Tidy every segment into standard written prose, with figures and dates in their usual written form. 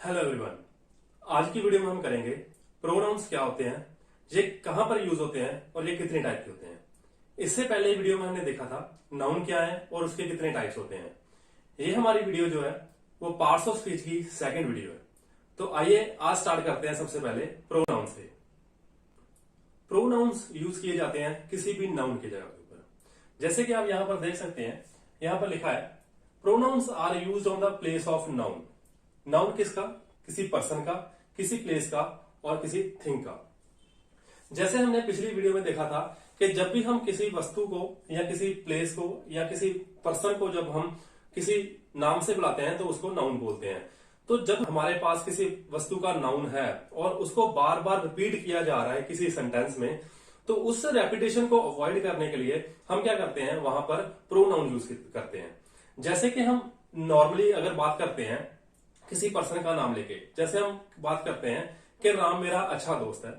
Hello everyone. आज की video में हम करेंगे प्रोनाउंस क्या होते हैं, ये कहां पर यूज होते हैं और ये कितने टाइप के होते हैं। इससे पहले वीडियो में हमने देखा था नाउन क्या है और उसके कितने टाइप्स होते हैं। ये हमारी वीडियो जो है वो पार्ट्स ऑफ स्पीच की सेकंड वीडियो है। तो आइए आज स्टार्ट करते हैं सबसे पहले प्रोनाउन से। प्रोनाउंस यूज किए जाते हैं किसी भी नाउन की जगह के ऊपर। जैसे कि आप यहां पर देख सकते हैं, यहां पर लिखा है pronouns are used on the place of noun. Noun किसका? किसी पर्सन का, किसी प्लेस का और किसी थिंग का। जैसे हमने पिछली वीडियो में देखा था कि जब भी हम किसी वस्तु को या किसी प्लेस को या किसी पर्सन को जब हम किसी नाम से बुलाते हैं तो उसको नाउन बोलते हैं। तो जब हमारे पास किसी वस्तु का नाउन है और उसको बार बार रिपीट किया जा रहा है किसी सेंटेंस में, तो उस रेपिटेशन को अवॉइड करने के लिए हम क्या करते हैं, वहां पर प्रोनाउन यूज करते हैं। जैसे कि हम नॉर्मली अगर बात करते हैं किसी पर्सन का नाम लेके, जैसे हम बात करते हैं कि राम मेरा अच्छा दोस्त है,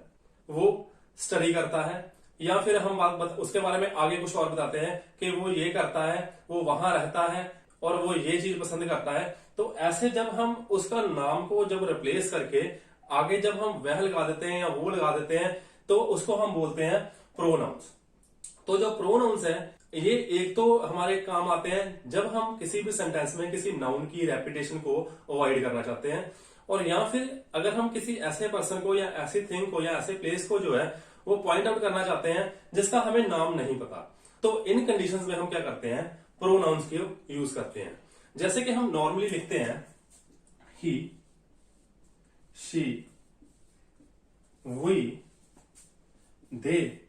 वो स्टडी करता है, या फिर हम बात उसके बारे में आगे कुछ और बताते हैं कि वो ये करता है, वो वहां रहता है और वो ये चीज पसंद करता है। तो ऐसे जब हम उसका नाम को जब रिप्लेस करके आगे जब हम वह लगा देते हैं या वो लगा देते हैं तो उसको हम बोलते हैं प्रोनाउंस। तो जो प्रोनाउंस है ये एक तो हमारे काम आते हैं जब हम किसी भी सेंटेंस में किसी नाउन की रेपिटेशन को अवॉइड करना चाहते हैं, और या फिर अगर हम किसी ऐसे पर्सन को या ऐसी थिंग को या ऐसे प्लेस को जो है वो पॉइंट आउट करना चाहते हैं जिसका हमें नाम नहीं पता। तो इन कंडीशंस में हम क्या करते हैं, प्रोनाउंस को यूज करते हैं। जैसे कि हम नॉर्मली लिखते हैं ही, शी, वी, दे।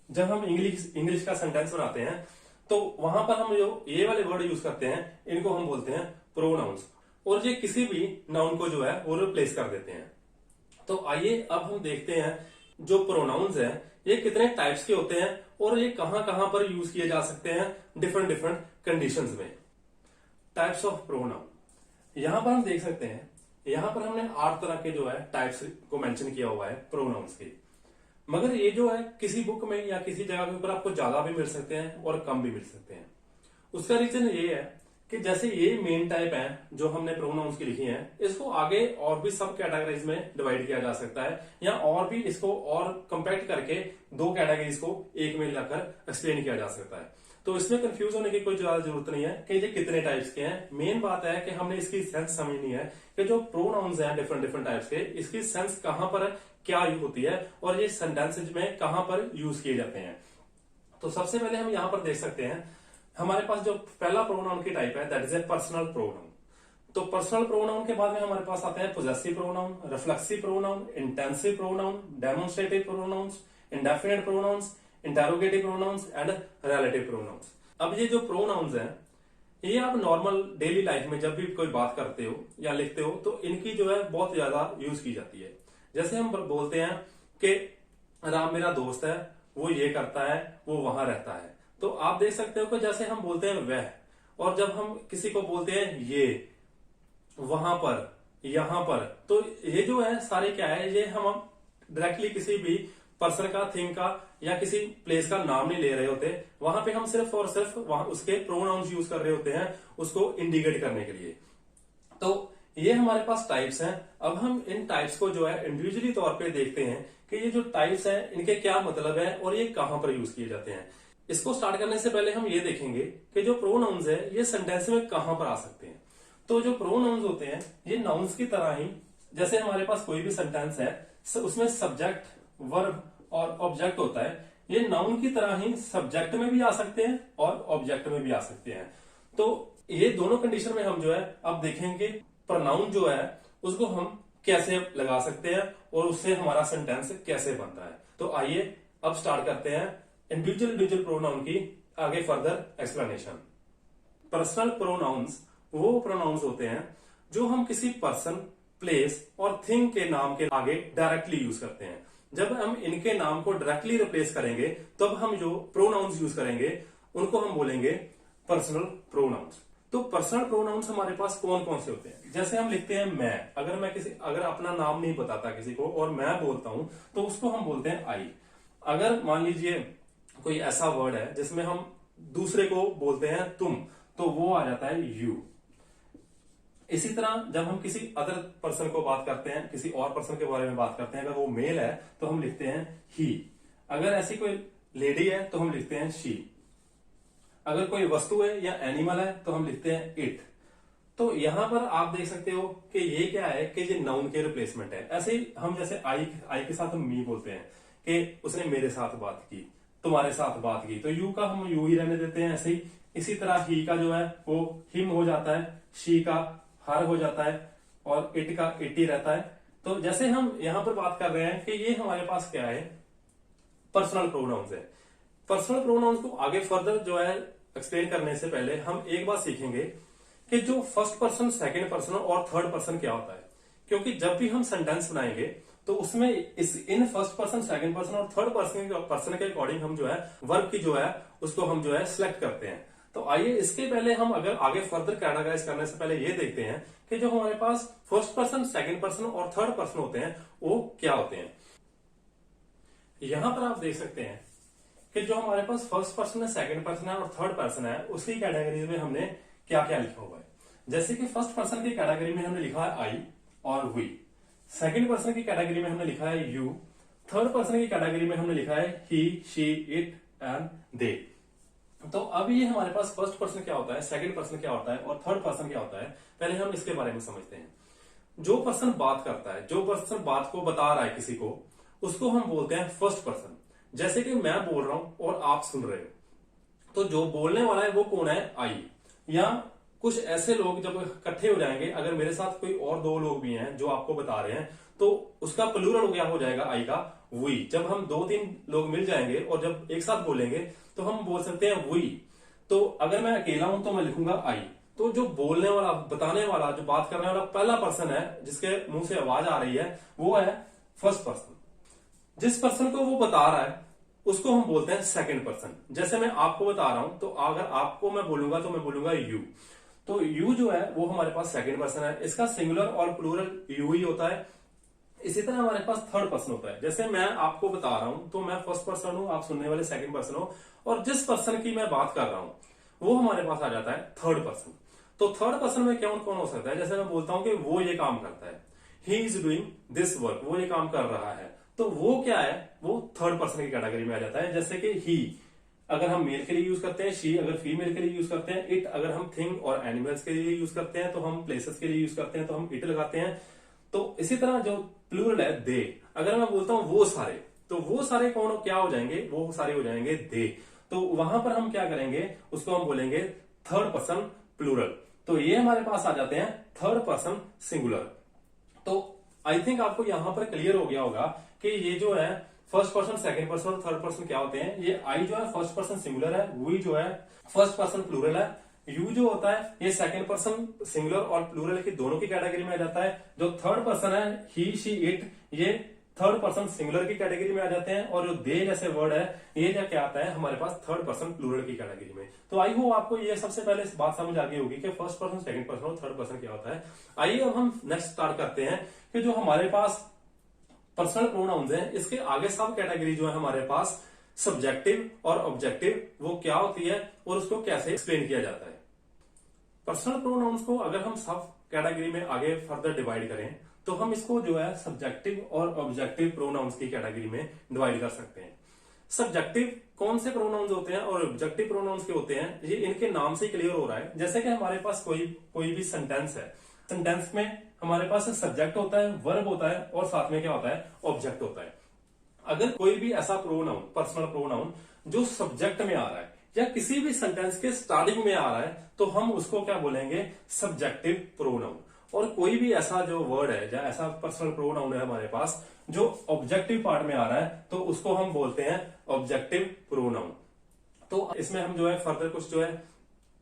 जब हम इंग्लिश का सेंटेंस बनाते हैं तो वहां पर हम जो ये वाले वर्ड यूज करते हैं इनको हम बोलते हैं प्रोनाउंस, और ये किसी भी नाउन को जो है वो रिप्लेस कर देते हैं। तो आइए अब हम देखते हैं जो प्रोनाउंस है ये कितने टाइप्स के होते हैं और ये कहां कहां पर यूज किए जा सकते हैं डिफरेंट डिफरेंट कंडीशंस में। टाइप्स ऑफ प्रोनाउन, यहां पर हम देख सकते हैं, यहां पर हमने 8 तरह के जो है टाइप्स को मेंशन किया हुआ है प्रोनाउंस के। मगर ये जो है किसी बुक में या किसी जगह के ऊपर आपको ज्यादा भी मिल सकते हैं और कम भी मिल सकते हैं। उसका रीजन ये है कि जैसे ये मेन टाइप है जो हमने प्रोनाउंस की लिखी है, इसको आगे और भी सब कैटेगरीज में डिवाइड किया जा सकता है, या और भी इसको और कंपैक्ट करके 2 कैटेगरीज को एक में लाकर एक्सप्लेन किया जा सकता है। तो इसमें कंफ्यूज होने की कोई ज्यादा जरूरत नहीं है कि ये कितने टाइप्स के हैं। मेन बात है कि हमने इसकी सेंस समझनी है कि जो प्रोनाउंस हैं डिफरेंट डिफरेंट टाइप्स के, इसकी सेंस कहां पर क्या यूज होती है और ये सेंटेंसेज में कहां पर यूज किए जाते हैं। तो सबसे पहले हम यहां पर देख सकते हैं हमारे पास जो पहला प्रोनाउन की टाइप है that is a personal pronoun. तो पर्सनल प्रोनाउन के बाद में हमारे पास आते हैं possessive pronoun, reflexive pronoun, intensive pronoun, demonstrative pronouns, indefinite pronouns, interrogative pronouns and relative pronouns. अब ये जो प्रोनाउंस हैं ये आप नॉर्मल डेली लाइफ में जब भी कोई बात करते हो या लिखते हो तो इनकी जो है बहुत ज्यादा यूज की जाती है। जैसे हम बोलते हैं कि राम मेरा दोस्त है, वो ये करता है, वो वहां रहता है। तो आप देख सकते हो कि जैसे हम बोलते हैं वह, और जब हम किसी को बोलते हैं ये, वहां पर, यहां पर, तो ये जो है सारे क्या है, ये हम डायरेक्टली किसी भी पर्सन का, थिंग का या किसी प्लेस का नाम नहीं ले रहे होते। वहां पे हम सिर्फ और सिर्फ वहां उसके प्रोनाउंस यूज कर रहे होते हैं उसको इंडिकेट करने के लिए। तो ये हमारे पास टाइप्स हैं। अब हम इन टाइप्स को जो है इंडिविजुअली तौर पे देखते हैं कि ये जो टाइप्स हैं इनके क्या मतलब है और ये कहां पर यूज किए जाते हैं। इसको स्टार्ट करने से पहले हम ये देखेंगे कि जो प्रोनाउंस है ये सेंटेंस में कहां पर आ सकते हैं। तो जो प्रोनाउंस होते हैं ये नाउंस की तरह ही, जैसे हमारे पास कोई भी सेंटेंस है उसमें सब्जेक्ट, वर्ब और ऑब्जेक्ट होता है, ये नाउन की तरह ही सब्जेक्ट में भी आ सकते हैं और ऑब्जेक्ट में भी आ सकते हैं। तो ये दोनों कंडीशन में हम जो है अब देखेंगे प्रोनाउन जो है उसको हम कैसे लगा सकते हैं और उससे हमारा सेंटेंस कैसे बनता है। तो आइए अब स्टार्ट करते हैं इंडिविजुअल प्रोनाउन की आगे फर्दर एक्सप्लेनेशन। पर्सनल प्रोनाउंस वो प्रोनाउंस होते हैं जो हम किसी पर्सन, प्लेस और थिंग के नाम के आगे डायरेक्टली यूज करते हैं। जब हम इनके नाम को डायरेक्टली रिप्लेस करेंगे तब हम जो प्रोनाउंस यूज करेंगे उनको हम बोलेंगे पर्सनल प्रोनाउंस। तो पर्सनल प्रोनाउंस हमारे पास कौन कौन से होते हैं? जैसे हम लिखते हैं मैं, अगर अपना नाम नहीं बताता किसी को और मैं बोलता हूं तो उसको हम बोलते हैं आई। अगर मान लीजिए कोई ऐसा वर्ड है जिसमें हम दूसरे को बोलते हैं तुम, तो वो आ जाता है यू। इसी तरह जब हम किसी अदर पर्सन को बात करते हैं, किसी और पर्सन के बारे में बात करते हैं, अगर वो मेल है तो हम लिखते हैं ही, अगर ऐसी कोई लेडी है तो हम लिखते हैं शी, अगर कोई वस्तु है या एनिमल है तो हम लिखते हैं इट। तो यहां पर आप देख सकते हो कि ये क्या है कि ये नाउन के रिप्लेसमेंट है। ऐसे ही हम जैसे आई के साथ हम मी बोलते हैं कि उसने मेरे साथ बात की, तुम्हारे साथ बात की, तो यू का हम यू ही रहने देते हैं। ऐसे ही इसी तरह ही का जो है वो हिम हो जाता है, शी का हर हो जाता है और इट का इट ही रहता है। तो जैसे हम यहां पर बात कर रहे हैं कि ये हमारे पास क्या है, पर्सनल प्रोनाउंस है। पर्सनल प्रोनाउंस को आगे फर्दर जो है एक्सप्लेन करने से पहले हम एक बात सीखेंगे कि जो फर्स्ट पर्सन, सेकंड पर्सन और थर्ड पर्सन क्या होता है। क्योंकि जब भी हम सेंटेंस बनाएंगे तो उसमें in first person, second person और थर्ड पर्सन के अकॉर्डिंग हम जो है वर्ब की जो है उसको हम जो है सिलेक्ट करते हैं। तो आइए इसके पहले हम अगर आगे फर्दर कैटेगराइज करने से पहले ये देखते हैं कि जो हमारे पास फर्स्ट पर्सन, सेकंड पर्सन और थर्ड पर्सन होते हैं वो क्या होते हैं। यहां पर आप देख सकते हैं कि जो हमारे पास फर्स्ट पर्सन है, सेकंड पर्सन है और थर्ड पर्सन है, उसकी कैटेगरी में हमने क्या क्या लिखा हुआ है। जैसे कि फर्स्ट पर्सन की कैटेगरी में हमने लिखा है आई और वी, सेकंड पर्सन की कैटेगरी में हमने लिखा है यू, थर्ड पर्सन की कैटेगरी में हमने लिखा है ही, शी, इट एंड दे। तो अब ये हमारे पास फर्स्ट पर्सन क्या होता है, सेकंड पर्सन क्या होता है और थर्ड पर्सन क्या होता है, पहले हम इसके बारे में समझते हैं। जो पर्सन बात करता है, जो पर्सन बात को बता रहा है किसी को, उसको हम बोलते हैं फर्स्ट पर्सन। जैसे कि मैं बोल रहा हूं और आप सुन रहे हो, तो जो बोलने वाला है वो कौन है, आई। या कुछ ऐसे लोग जब इकट्ठे हो जाएंगे, अगर मेरे साथ कोई और दो लोग भी हैं जो आपको बता रहे हैं, तो उसका प्लूरल क्या हो जाएगा, आई का वी। जब हम दो तीन लोग मिल जाएंगे और जब एक साथ बोलेंगे तो हम बोल सकते हैं वी। तो अगर मैं अकेला हूं तो मैं लिखूंगा आई। तो जो बोलने वाला, बताने वाला, जो बात करने वाला पहला पर्सन है, जिसके मुंह से आवाज आ रही है, वो है फर्स्ट पर्सन। जिस पर्सन को वो बता रहा है उसको हम बोलते हैं सेकंड पर्सन। जैसे मैं आपको बता रहा हूं, तो अगर आपको मैं बोलूंगा तो मैं बोलूंगा यू। तो यू जो है वो हमारे पास सेकंड पर्सन है, इसका सिंगुलर और प्लूरल यू ही होता है। इसी तरह हमारे पास थर्ड पर्सन होता है। जैसे मैं आपको बता रहा हूं तो मैं फर्स्ट पर्सन हूं, आप सुनने वाले सेकंड पर्सन हो, और जिस पर्सन की मैं बात कर रहा हूं वो हमारे पास आ जाता है थर्ड पर्सन। तो थर्ड पर्सन में कौन कौन हो सकता है, जैसे मैं बोलता हूं कि वो ये काम करता है, he is doing this work, वो ये काम कर रहा है, तो वो क्या है, वो थर्ड पर्सन की कैटेगरी में आ जाता है। जैसे कि ही अगर हम मेल के लिए यूज करते हैं, शी अगर फीमेल के लिए यूज करते हैं, इट अगर हम थिंग और एनिमल्स के लिए यूज करते हैं, तो हम प्लेसेस के लिए यूज करते हैं तो हम इट लगाते हैं। तो इसी तरह जो प्लूरल है दे, अगर मैं बोलता हूं वो सारे, तो वो सारे कौन क्या हो जाएंगे, वो सारे हो जाएंगे दे। तो वहां पर हम क्या करेंगे, उसको हम बोलेंगे थर्ड पर्सन प्लूरल। तो ये हमारे पास आ जाते हैं थर्ड पर्सन सिंगुलर। तो आई थिंक आपको यहां पर क्लियर हो गया होगा कि ये जो है फर्स्ट पर्सन, सेकंड पर्सन और थर्ड पर्सन क्या होते हैं। ये आई जो है फर्स्ट पर्सन सिंगुलर है, वी जो है फर्स्ट पर्सन प्लूरल है, यू जो होता है ये सेकंड पर्सन सिंगुलर और प्लूरल की दोनों की कैटेगरी में आ जाता है। जो थर्ड पर्सन है ही, शी, इट, ये थर्ड पर्सन सिंगुलर की कैटेगरी में आ जाते हैं। और जो दे जैसे वर्ड है ये क्या आता है हमारे पास थर्ड पर्सन प्लूरल की कैटेगरी में। तो आई होप आपको ये सबसे पहले इस बात समझ आ गई होगी कि फर्स्ट पर्सन, सेकंड पर्सन और थर्ड पर्सन क्या होता है। आइए अब हम नेक्स्ट स्टार्ट करते हैं कि जो हमारे पास पर्सनल प्रोनाउंस है, इसके आगे सब कैटेगरी जो है हमारे पास सब्जेक्टिव और ऑब्जेक्टिव, वो क्या होती है और उसको कैसे एक्सप्लेन किया जाता है। पर्सनल प्रोनाउंस को अगर हम सब कैटेगरी में आगे फर्दर डिवाइड करें तो हम इसको जो है सब्जेक्टिव और ऑब्जेक्टिव प्रोनाउंस की कैटेगरी में डिवाइड कर सकते हैं। सब्जेक्टिव कौन से प्रोनाउंस होते हैं और ऑब्जेक्टिव प्रोनाउंस के होते हैं, ये इनके नाम से क्लियर हो रहा है। जैसे कि हमारे पास कोई भी सेंटेंस है, सेंटेंस में हमारे पास सब्जेक्ट होता है, वर्ब होता है और साथ में क्या होता है, ऑब्जेक्ट होता है। अगर कोई भी ऐसा प्रोनाउन, पर्सनल प्रोनाउन जो सब्जेक्ट में आ रहा है या किसी भी सेंटेंस के स्टार्टिंग में आ रहा है, तो हम उसको क्या बोलेंगे, सब्जेक्टिव प्रोनाउन। और कोई भी ऐसा जो वर्ड है या ऐसा पर्सनल प्रोनाउन है हमारे पास जो ऑब्जेक्टिव पार्ट में आ रहा है, तो उसको हम बोलते हैं ऑब्जेक्टिव प्रोनाउन। तो इसमें हम जो है फर्दर कुछ जो है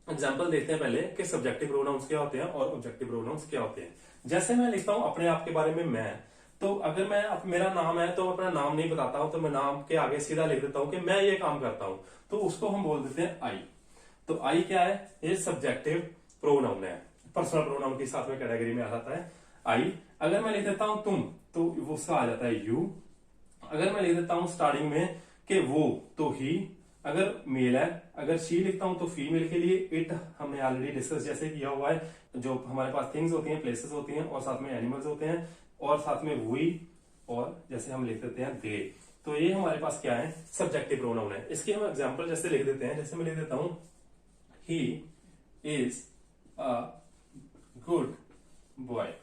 एग्जाम्पल देखते हैं पहले कि सब्जेक्टिव प्रोनाउंस क्या होते हैं और ऑब्जेक्टिव प्रोनाउंस क्या होते हैं। जैसे मैं लिखता हूं अपने आप के बारे में मैं, तो अगर मैं मेरा नाम है तो अपना नाम नहीं बताता हूं, तो मैं नाम के आगे सीधा लिख देता हूं कि मैं ये काम करता हूं, तो उसको हम बोल देते हैं आई। तो आई क्या है, ये सब्जेक्टिव प्रोनाउन है, पर्सनल प्रोनाउन के साथ में कैटेगरी में आ जाता है आई। अगर मैं लिख देता हूं तुम, तो उसका आ जाता है यू। अगर मैं लिख देता हूं स्टार्टिंग में कि वो, तो ही। अगर मेल है, अगर शी लिखता हूं तो फीमेल के लिए इट हमने ऑलरेडी डिस्कस जैसे किया हुआ है, जो हमारे पास थिंग्स होती हैं, प्लेसेस होती हैं, और साथ में एनिमल्स होते हैं, और साथ में वी, और जैसे हम लिख देते हैं दे। तो ये हमारे पास क्या है, सब्जेक्टिव प्रोनाउन है। इसकी हम एग्जांपल जैसे लिख देते हैं, जैसे मैं लिख देता हूं he is a good boy.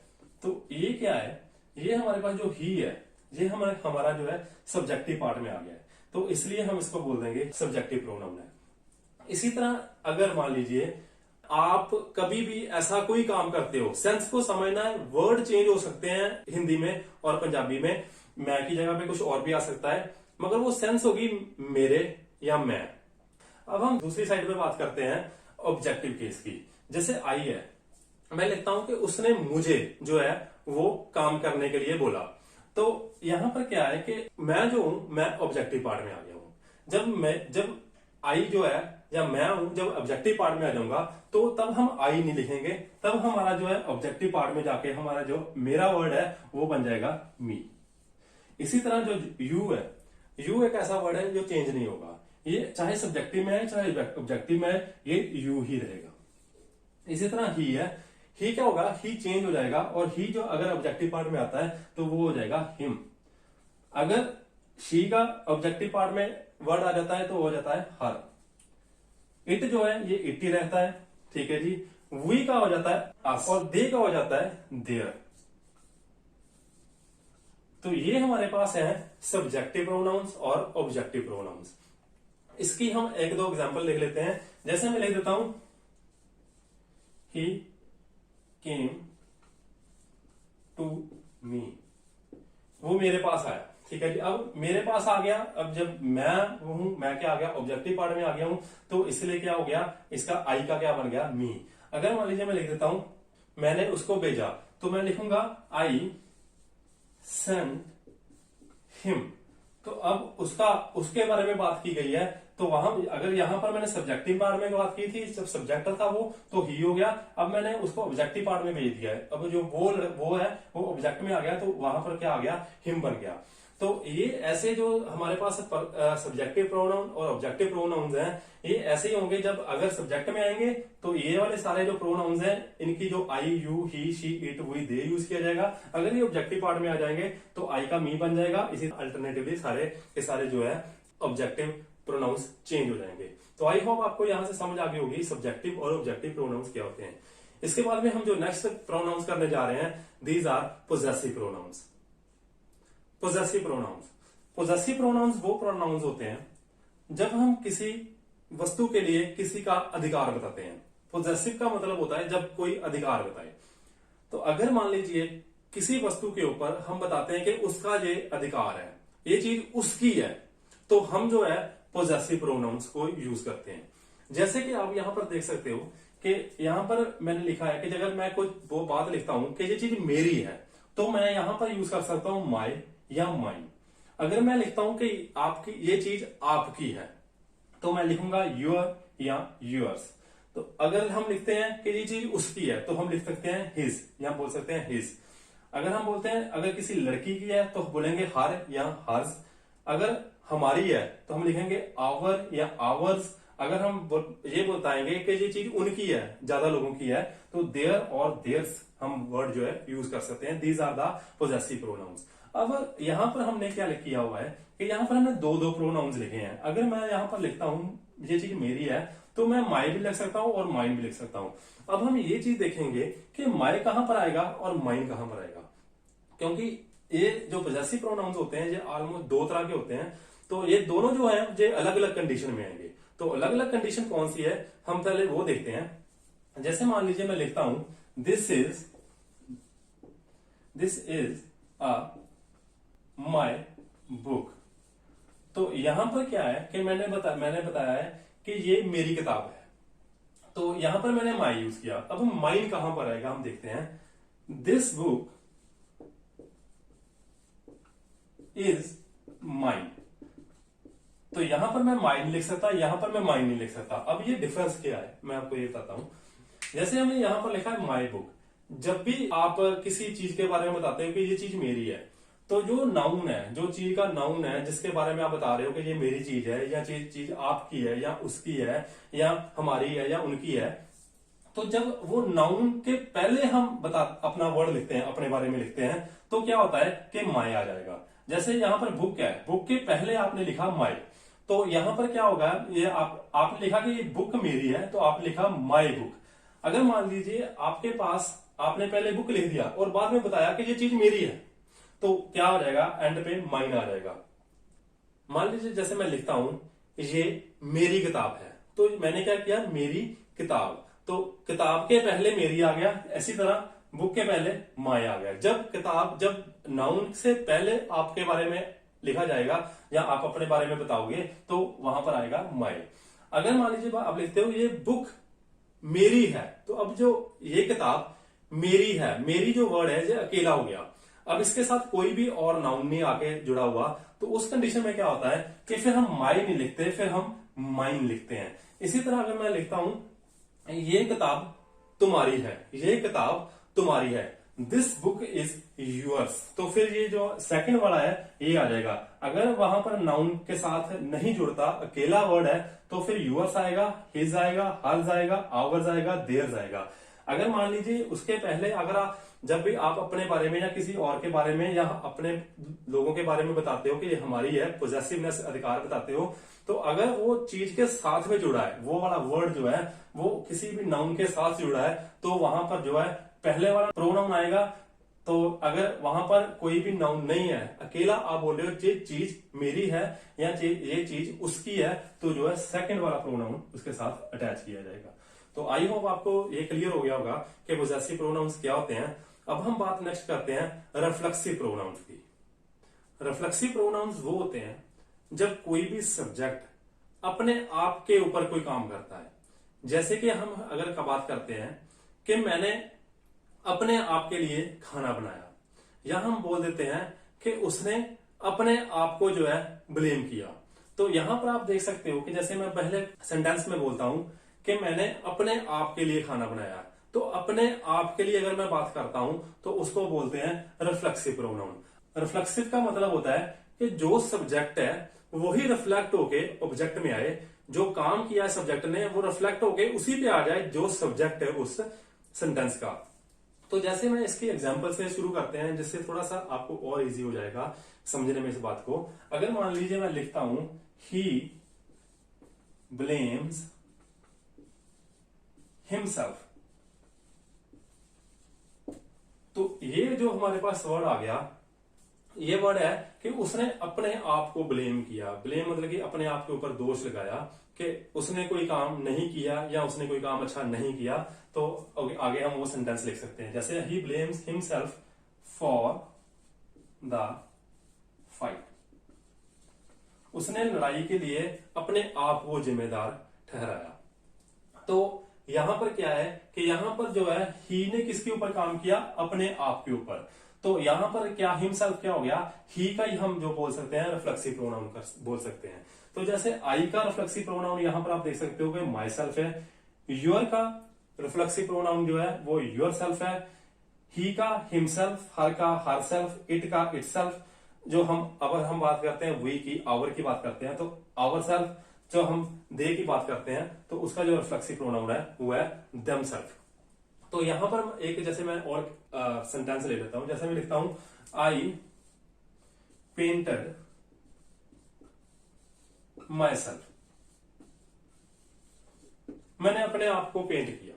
तो ये क्या है, ये हमारे पास जो ही है, ये हमारा जो है सब्जेक्टिव पार्ट में आ गया है, तो इसलिए हम इसको बोल देंगे सब्जेक्टिव प्रोनाउन है। इसी तरह अगर मान लीजिए आप कभी भी ऐसा कोई काम करते हो, सेंस को समझना है, वर्ड चेंज हो सकते हैं हिंदी में और पंजाबी में, मैं की जगह पे कुछ और भी आ सकता है, मगर वो सेंस होगी मेरे या मैं। अब हम दूसरी साइड पे बात करते हैं ऑब्जेक्टिव केस की। जैसे आई है, मैं लिखता हूं कि उसने मुझे जो है वो काम करने के लिए बोला। तो यहां पर क्या है कि मैं जो हूं, मैं ऑब्जेक्टिव पार्ट में आ गया हूं। जब आई जो है या मैं हूं, जब ऑब्जेक्टिव पार्ट में आ जाऊंगा तो तब हम आई नहीं लिखेंगे, तब हमारा जो है ऑब्जेक्टिव पार्ट में जाके हमारा जो मेरा वर्ड है वो बन जाएगा मी। इसी तरह जो यू है, यू एक ऐसा वर्ड है जो चेंज नहीं होगा, ये चाहे सब्जेक्टिव में है चाहे ऑब्जेक्टिव में है, ये यू ही रहेगा। इसी तरह ही है, ही क्या होगा, ही चेंज हो जाएगा, और ही जो अगर ऑब्जेक्टिव पार्ट में आता है तो वो हो जाएगा हिम। अगर शी का ऑब्जेक्टिव पार्ट में वर्ड आ जाता है तो हो जाता है हर। इट जो है ये इट ही रहता है, ठीक है जी। वी का हो जाता है अस, और दे का हो जाता है देयर। तो ये हमारे पास है सब्जेक्टिव प्रोनाउंस और ऑब्जेक्टिव प्रोनाउंस। इसकी हम एक दो एग्जांपल लिख लेते हैं। जैसे मैं लिख देता हूं ही केम टू मी, वो मेरे पास आया, ठीक है जी। अब मेरे पास आ गया, अब जब मैं हूं, मैं क्या आ गया, ऑब्जेक्टिव पार्ट में आ गया हूं, तो इसलिए क्या हो गया, इसका आई का क्या बन गया, मी। अगर मान लीजिए मैं लिख देता हूं मैंने उसको भेजा, तो मैं लिखूंगा आई सेंट हिम। तो अब उसके बारे में बात की गई है, तो वहां अगर यहां पर मैंने सब्जेक्टिव पार्ट में बात की थी, जब सब्जेक्ट था वो, तो ही हो गया। अब मैंने उसको ऑब्जेक्टिव पार्ट में भेज दिया है, अब जो वो है वो ऑब्जेक्ट में आ गया, तो वहां पर क्या आ गया, हिम बन गया। तो ये ऐसे जो हमारे पास सब्जेक्टिव प्रोनाउन और ऑब्जेक्टिव प्रोनाउंस हैं, ये ऐसे ही होंगे। जब अगर सब्जेक्ट में आएंगे तो ये वाले सारे जो प्रोनाउंस हैं, इनकी जो I, you, he, she, it, we, they use किया जाएगा। अगर ये ऑब्जेक्टिव पार्ट में आ जाएंगे तो आई का मी बन जाएगा। इसी अल्टरनेटिवली सारे के सारे जो है ऑब्जेक्टिव प्रोनाउंस चेंज हो जाएंगे। तो आई होप आपको यहां से समझ आ गई होगी सब्जेक्टिव और ऑब्जेक्टिव प्रोनाउंस क्या होते हैं। इसके बाद में हम जो नेक्स्ट प्रोनाउंस करने जा रहे हैं, these are possessive pronouns. Possessive pronouns, possessive pronouns वो प्रोनाउंस होते हैं जब हम किसी वस्तु के लिए किसी का अधिकार बताते हैं। पोजेसिव का मतलब होता है जब कोई अधिकार बताए। तो अगर मान लीजिए किसी वस्तु के ऊपर हम बताते हैं कि उसका ये अधिकार है, ये चीज उसकी है, तो हम जो है पोजेसिव प्रोनाउंस को यूज करते हैं। जैसे कि आप यहां पर देख सकते हो कि यहां पर मैंने लिखा है कि अगर मैं कोई वो बात लिखता हूं कि ये चीज मेरी है, तो मैं यहां पर यूज कर सकता हूं माई या माइन। अगर मैं लिखता हूं कि आपकी ये चीज आपकी है, तो मैं लिखूंगा योर या योर्स। तो अगर हम लिखते हैं कि ये चीज उसकी है, तो हम लिख सकते हैं हिज, या बोल सकते हैं हिज। अगर हम बोलते हैं अगर किसी लड़की की है तो बोलेंगे हर या हर्स। अगर हमारी है तो हम लिखेंगे आवर या आवर्स। अगर हम ये बताएंगे कि ये चीज उनकी है, ज्यादा लोगों की है, तो देयर और देयर्स हम वर्ड जो है यूज कर सकते हैं। These are the possessive pronouns. अब यहां पर हमने क्या किया हुआ है कि यहां पर हमने दो प्रोनाउंस लिखे हैं। अगर मैं यहां पर लिखता हूं ये चीज मेरी है, तो मैं माई भी लिख सकता हूं और माइन भी लिख सकता हूं। अब हम ये चीज देखेंगे कि माई कहां पर आएगा और माइन कहां पर आएगा, क्योंकि ये जो पोजेसिव प्रोनाउंस होते हैं ये ऑलमोस्ट दो तरह के होते हैं। तो ये दोनों जो है ये अलग अलग कंडीशन में आएंगे। तो अलग अलग कंडीशन कौन सी है, हम पहले वो देखते हैं। जैसे मान लीजिए मैं लिखता हूं this is a my book. तो यहां पर क्या है कि मैंने बताया है कि ये मेरी किताब है, तो यहां पर मैंने माई यूज किया। अब माइन कहां पर आएगा हम देखते हैं। This book is mine. तो यहां पर मैं माइन लिख सकता, यहां पर मैं माइन नहीं लिख सकता। अब ये डिफरेंस क्या है मैं आपको ये बताता हूं। जैसे हमने यहां पर लिखा है माई बुक, जब भी आप किसी चीज के बारे में बताते हो कि ये चीज मेरी है, तो जो नाउन है, जो चीज का नाउन है, जिसके बारे में आप बता रहे हो कि ये मेरी चीज है, या चीज आपकी है, या उसकी है, या हमारी है, या उनकी है, तो जब वो नाउन के पहले हम अपना वर्ड लिखते हैं, अपने बारे में लिखते हैं, तो क्या होता है कि माय आ जाएगा। जैसे यहां पर बुक है, बुक के पहले आपने लिखा माय, तो यहां पर क्या होगा, ये आपने लिखा कि ये बुक मेरी है, तो आपने लिखा माय बुक। अगर मान लीजिए आपके पास, आपने पहले बुक लिख दिया और बाद में बताया कि ये चीज मेरी है, तो क्या हो जाएगा, एंड पे माइन आ जाएगा। मान लीजिए जैसे मैं लिखता हूं ये मेरी किताब है, तो मैंने क्या किया, मेरी किताब, तो किताब के पहले मेरी आ गया, इसी तरह बुक के पहले माय आ गया। जब नाउन से पहले आपके बारे में लिखा जाएगा या आप अपने बारे में बताओगे, तो वहां पर आएगा माय। अगर मान लीजिए आप लिखते हो ये बुक मेरी है, तो अब जो ये किताब मेरी है, मेरी जो वर्ड है ये अकेला हो गया। अब इसके साथ कोई भी और नाउन नहीं आके जुड़ा हुआ, तो उस कंडीशन में क्या होता है कि फिर हम माई नहीं लिखते, फिर हम माइन लिखते हैं। इसी तरह अगर मैं लिखता हूं ये किताब तुम्हारी है, ये किताब तुम्हारी है, दिस बुक इज यूअर्स, तो फिर ये जो सेकंड वाला है ये आ जाएगा। अगर वहां पर नाउन के साथ नहीं जुड़ता, अकेला वर्ड है, तो फिर यूअर्स आएगा, हिज आएगा, हर्ज आएगा, आवर्स आएगा, देयर्स आएगा। अगर मान लीजिए उसके पहले अगर जब भी आप अपने बारे में या किसी और के बारे में या अपने लोगों के बारे में बताते हो कि ये हमारी है, पोजेसिवनेस अधिकार बताते हो, तो अगर वो चीज के साथ में जुड़ा है, वो वाला वर्ड जो है वो किसी भी नाउन के साथ जुड़ा है, तो वहां पर जो है पहले वाला प्रोनाउन आएगा। तो अगर वहां पर कोई भी नाउन नहीं है, अकेला आप बोल रहे हो ये चीज मेरी है या ये चीज उसकी है, तो जो है सेकंड वाला प्रोनाउन उसके साथ अटैच किया जाएगा। तो आई होप आपको ये क्लियर हो गया होगा कि पोजेसिव प्रोनाउंस क्या होते हैं। अब हम बात नेक्स्ट करते हैं रिफ्लेक्सिव प्रोनाउंस की। रिफ्लेक्सिव प्रोनाउंस वो होते हैं जब कोई भी सब्जेक्ट अपने आप के ऊपर कोई काम करता है। जैसे कि हम अगर का बात करते हैं कि मैंने अपने आप के लिए खाना बनाया, या हम बोल देते हैं कि उसने अपने आप को जो है ब्लेम किया। तो यहां पर आप देख सकते हो कि जैसे मैं पहले सेंटेंस में बोलता हूं कि मैंने अपने आप के लिए खाना बनाया, तो अपने आप के लिए अगर मैं बात करता हूं तो उसको बोलते हैं रिफ्लेक्सिव प्रोनाउन। रिफ्लेक्सिव का मतलब होता है कि जो सब्जेक्ट है वही रिफ्लेक्ट होके ऑब्जेक्ट में आए, जो काम किया है सब्जेक्ट ने वो रिफ्लेक्ट होके उसी पे आ जाए जो सब्जेक्ट है उस सेंटेंस का। तो जैसे मैं इसकी एग्जांपल से शुरू करते हैं, जिससे थोड़ा सा आपको और इजी हो जाएगा समझने में इस बात को। अगर मान लीजिए मैं लिखता हूं ही ब्लेम्स हिमसेल्फ, तो ये जो हमारे पास वर्ड आ गया, ये वर्ड है कि उसने अपने आप को ब्लेम किया। ब्लेम मतलब कि अपने आप के ऊपर दोष लगाया कि उसने कोई काम नहीं किया या उसने कोई काम अच्छा नहीं किया। तो आगे हम वो सेंटेंस लिख सकते हैं, जैसे he blames himself for the fight, उसने लड़ाई के लिए अपने आप को जिम्मेदार ठहराया। तो यहां पर क्या है कि यहां पर जो है ही ने किसके ऊपर काम किया, अपने आप के ऊपर। तो यहां पर क्या हिमसेल्फ क्या हो गया, ही का ही हम जो बोल सकते हैं रिफ्लेक्सिव प्रोनाउन बोल सकते हैं। तो जैसे आई का रिफ्लेक्सिव प्रोनाउन यहां पर आप देख सकते हो कि माई सेल्फ है, योर का रिफ्लेक्सिव प्रोनाउन जो है वो योर सेल्फ है, ही का हिमसेल्फ, हर का हर सेल्फ, इट का इट सेल्फ। जो हम बात करते हैं वी की, आवर की बात करते हैं, तो आवर सेल्फ। जो हम दे की बात करते हैं तो उसका जो रिफ्लेक्सिव प्रोनाउन है वो है देम सेल्फ। तो यहां पर एक जैसे मैं और सेंटेंस ले लेता हूं, जैसे मैं लिखता हूं आई पेंटेड माई सेल्फ, मैंने अपने आप को पेंट किया।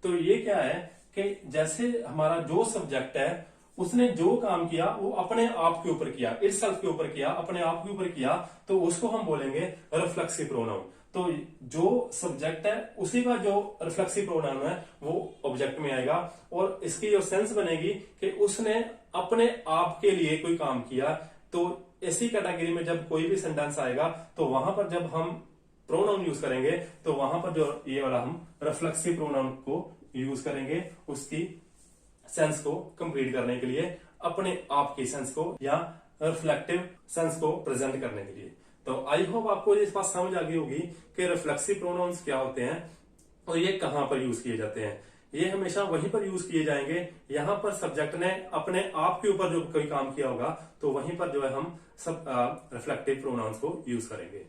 तो ये क्या है कि जैसे हमारा जो सब्जेक्ट है उसने जो काम किया वो अपने आप के ऊपर किया, इट सेल्फ के ऊपर किया, अपने आप के ऊपर किया, तो उसको हम बोलेंगे रिफ्लेक्सिव प्रोनाउन। तो जो सब्जेक्ट है उसी का जो रिफ्लेक्सिव प्रोनाउन है वो ऑब्जेक्ट में आएगा, और इसकी जो सेंस बनेगी कि उसने अपने आप के लिए कोई काम किया। तो इसी कैटेगरी में जब कोई भी सेंटेंस आएगा तो वहां पर जब हम प्रोनाउन यूज करेंगे तो वहां पर जो ये वाला हम रिफ्लेक्सिव प्रोनाउन को यूज करेंगे उसकी सेंस को कंप्लीट करने के लिए, अपने आप की सेंस को या रिफ्लेक्टिव सेंस को प्रेजेंट करने के लिए। तो आई होप आपको इस बात समझ आ गई होगी कि रिफ्लेक्सिव प्रोनाउंस क्या होते हैं और ये कहां पर यूज किए जाते हैं। ये हमेशा वहीं पर यूज किए जाएंगे। यहाँ पर सब्जेक्ट ने अपने आप के ऊपर जो कोई काम किया होगा तो वहीं पर जो है हम सब रिफ्लेक्टिव प्रोनाउंस को यूज करेंगे।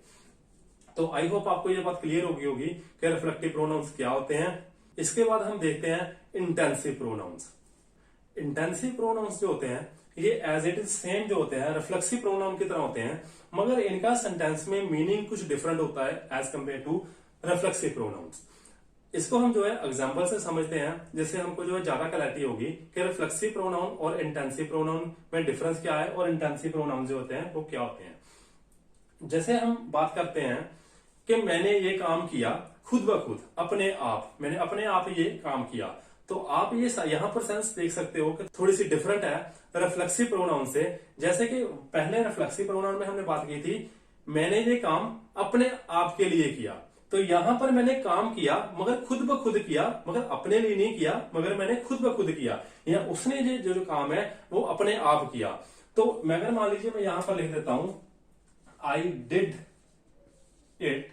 तो आई होप आपको ये बात क्लियर होगी कि रिफ्लेक्टिव प्रोनाउंस क्या होते हैं। इसके बाद हम देखते हैं इंटेंसिव प्रोनाउंस। इंटेंसिव प्रोनाउंस जो होते हैं ये एज इट इज सेम जो होते हैं रिफ्लेक्सिव प्रोनाउन की तरह होते हैं, मगर इनका सेंटेंस में मीनिंग कुछ डिफरेंट होता है as compare to reflexive pronouns. इसको हम जो है एग्जांपल से समझते हैं, जैसे हमको जो है ज्यादा क्लैरिटी होगी कि रिफ्लेक्सिव प्रोनाउन और इंटेंसिव प्रोनाउन में डिफरेंस क्या है और इंटेंसिव प्रोनाउन जो होते हैं वो क्या होते हैं। जैसे हम बात करते हैं कि मैंने ये काम किया खुद ब खुद, अपने आप, मैंने अपने आप ये काम किया, तो आप ये यहाँ पर सेंस देख सकते हो कि थोड़ी सी डिफरेंट है रिफ्लेक्सिव प्रोनाउन से। जैसे कि पहले रिफ्लेक्सिव प्रोनाउन में हमने बात की थी मैंने ये काम अपने आप के लिए किया, तो यहां पर मैंने काम किया मगर खुद ब खुद किया, मगर अपने लिए नहीं किया, मगर मैंने खुद ब खुद किया, या उसने जो काम है वो अपने आप किया। तो मैं अगर मान लीजिए मैं यहां पर लिख देता हूं I did it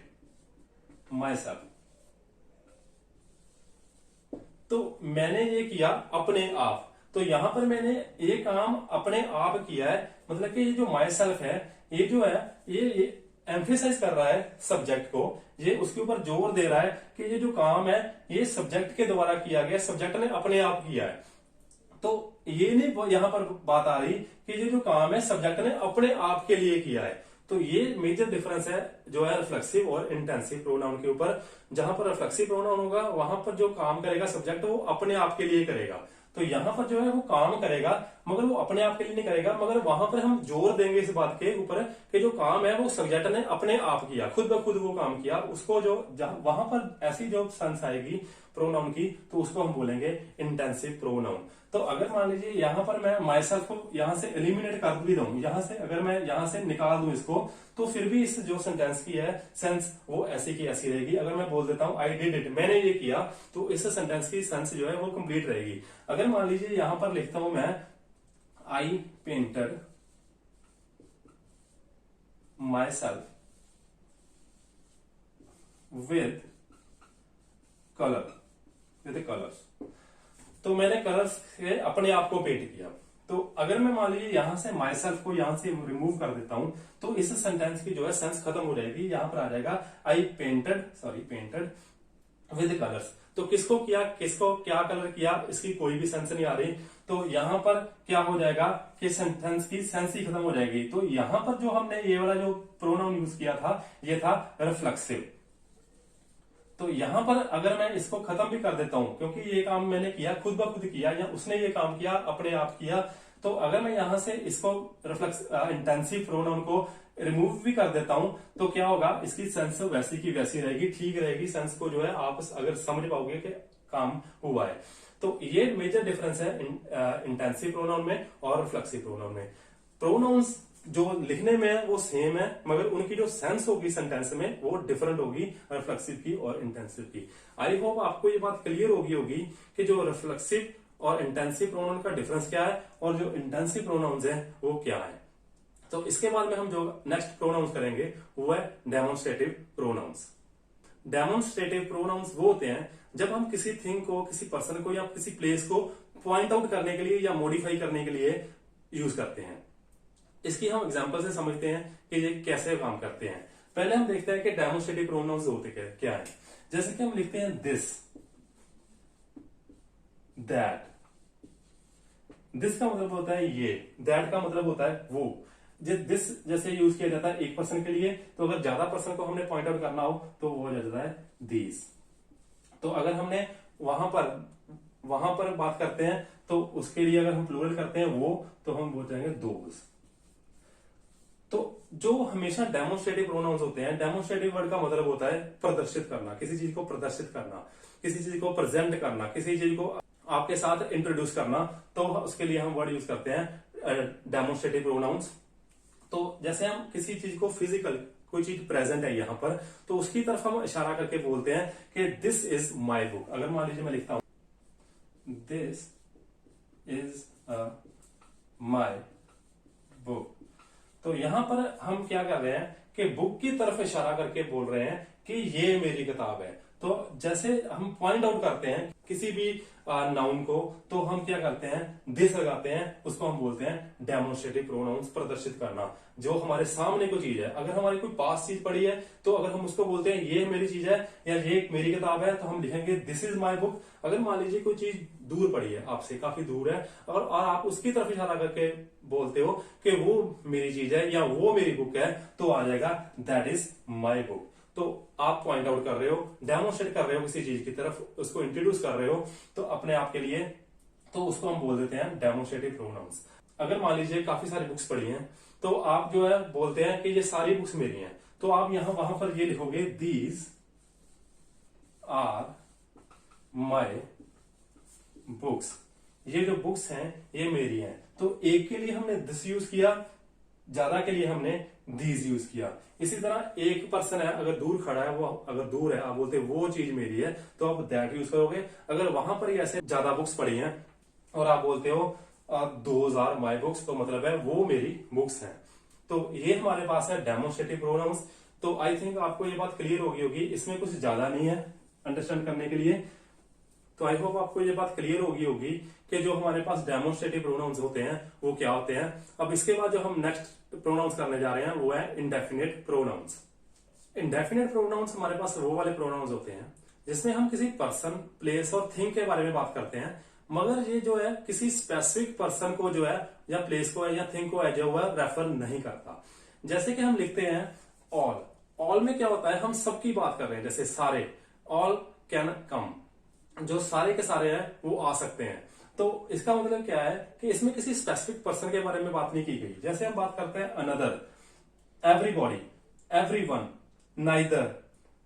my self, तो मैंने ये किया अपने आप, तो यहां पर मैंने ये काम अपने आप किया है, मतलब कि ये जो माई सेल्फ है ये जो है ये एम्फेसाइज कर रहा है सब्जेक्ट को, ये उसके ऊपर जोर दे रहा है कि ये जो काम है ये सब्जेक्ट के द्वारा किया गया, सब्जेक्ट ने अपने आप किया है। तो ये नहीं यहां पर बात आ रही कि ये जो काम है सब्जेक्ट ने अपने आप के लिए किया है। तो ये मेजर डिफरेंस है जो है रिफ्लेक्सिव और इंटेंसिव प्रोनाउन के ऊपर। जहां पर रिफ्लेक्सिव प्रोनाउन होगा वहां पर जो काम करेगा सब्जेक्ट वो अपने आप के लिए करेगा, तो यहां पर जो है वो काम करेगा मगर वो अपने आप के लिए नहीं करेगा, मगर वहां पर हम जोर देंगे इस बात के ऊपर कि जो काम है वो सब्जेक्ट ने अपने आप किया, खुद ब खुद वो काम किया, उसको जो वहां पर ऐसी जो सेंस आएगी प्रोनाउन की तो उसको हम बोलेंगे इंटेंसिव प्रोनाउन। तो अगर मान लीजिए यहां पर मैं माई सेल्फ को यहां से एलिमिनेट कर भी दूं, यहां से अगर मैं यहां से निकाल दूं इसको, तो फिर भी इस जो सेंटेंस की है सेंस वो ऐसी की ऐसी रहेगी। अगर मैं बोल देता हूं आई डिड इट, मैंने ये किया, तो इस सेंटेंस की सेंस जो है वो कंप्लीट रहेगी। अगर मान लीजिए यहां पर लिखता हूं मैं आई painted my self with colours, तो मैंने कलर्स से अपने आप को पेंट किया। तो अगर मैं मान लीजिए यहां से माई सेल्फ को यहां से रिमूव कर देता हूं तो इस सेंटेंस की जो है सेंस खत्म हो जाएगी। यहां पर आ जाएगा आई पेंटेड विद कलर्स। तो किसको किया, किसको क्या कलर किया, इसकी कोई भी सेंस नहीं आ रही। तो यहां पर क्या हो जाएगा कि सेंटेंस की सेंस ही खत्म हो जाएगी। तो यहां पर जो हमने ये वाला जो प्रोनाउन यूज किया था ये था रिफ्लेक्सिव। तो यहां पर अगर मैं इसको खत्म भी कर देता हूं, क्योंकि ये काम मैंने किया खुद ब खुद किया या उसने ये काम किया अपने आप किया, तो अगर मैं यहां से इसको इंटेंसिव प्रोनाउन को रिमूव भी कर देता हूं तो क्या होगा, इसकी सेंस वैसी की वैसी रहेगी, ठीक रहेगी। सेंस को जो है आप अगर समझ पाओगे कि काम हुआ है। तो ये मेजर डिफरेंस है इंटेंसिव प्रोनाउन में और रिफ्लेक्सिव प्रोनाउन में। प्रोनाउंस जो लिखने में है वो सेम है, मगर उनकी जो सेंस होगी सेंटेंस में वो डिफरेंट होगी रिफ्लेक्सिव की और इंटेंसिव की। आई होप आपको ये बात क्लियर होगी कि जो रिफ्लेक्सिव और इंटेंसिव प्रोनाउन का डिफरेंस क्या है और जो इंटेंसिव प्रोनाउंस है वो क्या है। तो इसके बाद में हम जो नेक्स्ट प्रोनाउंस करेंगे वो है डेमोन्स्ट्रेटिव प्रोनाउंस। डेमोन्स्ट्रेटिव प्रोनाउंस वो होते हैं जब हम किसी थिंग को, किसी पर्सन को या किसी प्लेस को पॉइंट आउट करने के लिए या मॉडिफाई करने के लिए यूज करते हैं। इसकी हम एग्जांपल से समझते हैं कि ये कैसे काम करते हैं। पहले हम देखते हैं कि डेमोन्स्ट्रेटिव प्रोनाउंस होते क्या है। जैसे कि हम लिखते हैं दिस, दैट। दिस का मतलब होता है ये, दैट का मतलब होता है वो। दिस जैसे यूज किया जाता है एक पर्सन के लिए, तो अगर ज्यादा पर्सन को हमने पॉइंट आउट करना हो तो वो हो जाता है दीज। तो अगर हमने वहां पर बात करते हैं तो उसके लिए अगर हम प्लूरल करते हैं वो, तो हम बोल जाएंगे दोज। तो जो हमेशा डेमोन्स्ट्रेटिव प्रोनाउंस होते हैं, डेमोन्स्ट्रेटिव वर्ड का मतलब होता है प्रदर्शित करना, किसी चीज को प्रदर्शित करना, किसी चीज को प्रेजेंट करना, किसी चीज को आपके साथ इंट्रोड्यूस करना, तो उसके लिए हम वर्ड यूज करते हैं डेमोन्स्ट्रेटिव प्रोनाउंस। तो जैसे हम किसी चीज को फिजिकल, कोई चीज प्रेजेंट है यहाँ पर, तो उसकी तरफ हम इशारा करके बोलते हैं कि दिस इज माई बुक। अगर मान लीजिए मैं लिखता हूं दिस इज माई बुक, तो यहां पर हम क्या कर रहे हैं कि बुक की तरफ इशारा करके बोल रहे हैं कि ये मेरी किताब है। तो जैसे हम पॉइंट आउट करते हैं किसी भी नाउन को, तो हम क्या करते हैं, दिस लगाते हैं, उसको हम बोलते हैं डेमोन्स्ट्रेटिव प्रोनाउंस, प्रदर्शित करना। जो हमारे सामने कोई चीज है, अगर हमारी कोई पास चीज पड़ी है, तो अगर हम उसको बोलते हैं ये मेरी चीज है या ये मेरी किताब है, तो हम लिखेंगे दिस इज माई बुक। अगर मान लीजिए कोई चीज दूर पड़ी है, आपसे काफी दूर है, और आप उसकी तरफ इशारा करके बोलते हो कि वो मेरी चीज है या वो मेरी बुक है, तो आ जाएगा दैट इज माई बुक। तो आप पॉइंट आउट कर रहे हो, डेमोन्स्ट्रेट कर रहे हो किसी चीज की तरफ, उसको इंट्रोड्यूस कर रहे हो, तो अपने आप के लिए, तो उसको हम बोल देते हैं डेमोन्स्ट्रेटिव प्रोनाउंस। अगर मान लीजिए काफी सारी बुक्स पढ़ी हैं, तो आप जो है बोलते हैं कि ये सारी बुक्स मेरी हैं, तो आप यहां वहां पर ये लिखोगे दीज आर माई बुक्स। ये जो बुक्स हैं ये मेरी हैं। तो एक के लिए हमने दिस यूज किया, ज्यादा के लिए हमने दीज यूज किया। इसी तरह एक पर्सन है, अगर दूर खड़ा है, वो अगर दूर है, आप बोलते वो चीज मेरी है, तो आप दैट यूज करोगे। अगर वहां पर ही ऐसे ज्यादा बुक्स पढ़ी हैं और आप बोलते हो दोज आर माई बुक्स, तो मतलब है वो मेरी बुक्स हैं। तो ये हमारे पास है डेमोन्स्ट्रेटिव प्रोनाउंस। तो आई थिंक आपको ये बात क्लियर होगी इसमें कुछ ज्यादा नहीं है अंडरस्टैंड करने के लिए। तो आई होप आपको ये बात क्लियर होगी कि जो हमारे पास डेमोन्स्ट्रेटिव प्रोनाउंस होते हैं वो क्या होते हैं। अब इसके बाद जो हम नेक्स्ट प्रोनाउंस करने जा रहे हैं वो है इंडेफिनिट प्रोनाउंस। इंडेफिनिट प्रोनाउंस हमारे पास वो वाले प्रोनाउंस होते हैं जिसमें हम किसी पर्सन, प्लेस और थिंग के बारे में बात करते हैं, मगर ये जो है किसी स्पेसिफिक पर्सन को जो है या प्लेस को है या थिंग को है जो है रेफर नहीं करता। जैसे कि हम लिखते हैं ऑल। ऑल में क्या होता है, हम सबकी बात कर रहे हैं, जैसे सारे, ऑल कैन कम, जो सारे के सारे हैं वो आ सकते हैं। तो इसका मतलब क्या है कि इसमें किसी स्पेसिफिक पर्सन के बारे में बात नहीं की गई। जैसे हम बात करते हैं another, everybody, everyone, neither,